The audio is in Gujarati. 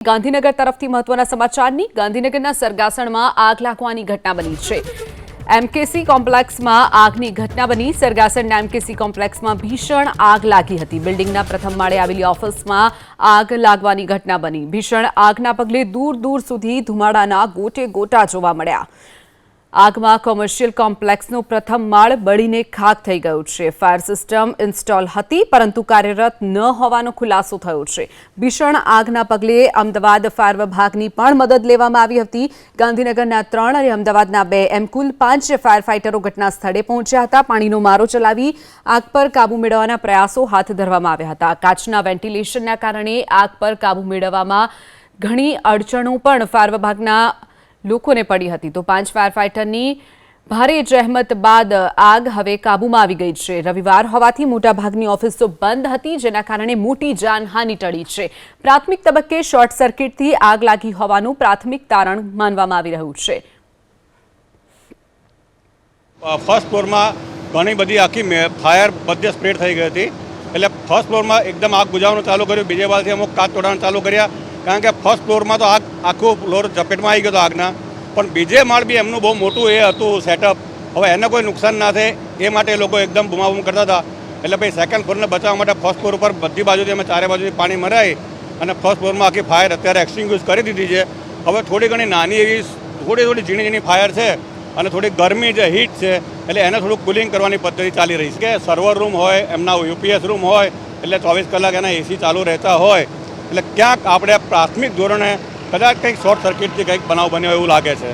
ગાંધીનગર તરફથી મહત્વના સમાચારની ગાંધીનગરના સરગાસણમાં આગ લાગવાની ઘટના બની છે। એમકેસી કોમ્પ્લેક્સમાં આગની ઘટના બની। સરગાસણના એમકેસી કોમ્પ્લેક્સમાં ભીષણ આગ લાગી હતી। બિલ્ડિંગના પ્રથમ માળે આવેલી ઓફિસમાં આગ લાગવાની ઘટના બની। ભીષણ આગના પગલે દૂર દૂર સુધી ધુમાડાના ગોટે ગોટા જોવા મળ્યા। આગમાં કોમર્શિયલ કોમ્પ્લેક્સનો પ્રથમ માળ બળીને ખાખ થઈ ગયો છે। ફાયર સિસ્ટમ ઇન્સ્ટોલ હતી પરંતુ કાર્યરત ન હોવાનો ખુલાસો થયો છે। ભીષણ આગના પગલે અમદાવાદ ફાયર વિભાગની પણ મદદ લેવામાં આવી હતી। ગાંધીનગરના 3 અને અમદાવાદના 2 એમ કુલ 5 ફાયર ફાઇટરો ઘટના સ્થળે પહોંચ્યા હતા। પાણીનો મારો ચલાવી આગ પર કાબુ મેળવવાના પ્રયાસો હાથ ધરવામાં આવ્યા હતા। કાચના વેન્ટિલેશનના કારણે આગ પર કાબુ મેળવવામાં ઘણી અડચણો પણ ફાયર વિભાગના લોકોને પડી હતી। તો 5 ફાયર ફાઇટરની ભારે જહેમત બાદ આગ હવે કાબૂમાં આવી ગઈ છે। રવિવાર હોવાથી મોટાભાગની ઓફિસો બંધ હતી, જેના કારણે મોટી જાનહાનિ ટળી છે। પ્રાથમિક તબક્કે શોર્ટ સર્કિટથી આગ લાગી હોવાનું પ્રાથમિક તારણ માનવામાં આવી રહ્યું છે। ફર્સ્ટ ફ્લોરમાં ઘણી બધી આખી ફાયર બધે સ્પ્રેડ થઈ ગઈ હતી, એટલે ફર્સ્ટ ફ્લોરમાં એકદમ આગ બુઝાવવાનું ચાલુ કર્યું। બીજે બાજુથી અમુક કાચ તોડવાનું ચાલુ કર્યા, કારણ કે ફર્સ્ટ ફ્લોરમાં તો આખો ફ્લોર ઝપેટમાં આવી ગયો હતો આગના। પણ બીજે માળ બી એમનું બહુ મોટું એ હતું સેટઅપ, હવે એને કોઈ નુકસાન ના થાય એ માટે લોકો એકદમ બૂમાબૂમ કરતા હતા। એટલે ભાઈ સેકન્ડ ફ્લોરને બચાવવા માટે ફર્સ્ટ ફ્લોર ઉપર બધી બાજુથી અમે ચારે બાજુથી પાણી મરાવી અને ફર્સ્ટ ફ્લોરમાં આખી ફાયર અત્યારે એક્સટિંગ્વિશ કરી દીધી છે। હવે થોડી ઘણી નાની એવી થોડી ઝીણી ફાયર છે અને થોડી ગરમી છે, હીટ છે, એટલે એને થોડું કુલિંગ કરવાની પદ્ધતિ ચાલી રહી છે। કે સર્વર રૂમ હોય, એમના યુપીએસ રૂમ હોય, એટલે 24 કલાક એના એસી ચાલુ રહેતા હોય, એટલે ક્યાંક આપણે પ્રાથમિક ધોરણે કદાચ કંઈક શોર્ટ સર્કિટથી કંઈક બનાવ બન્યો એવું લાગે છે।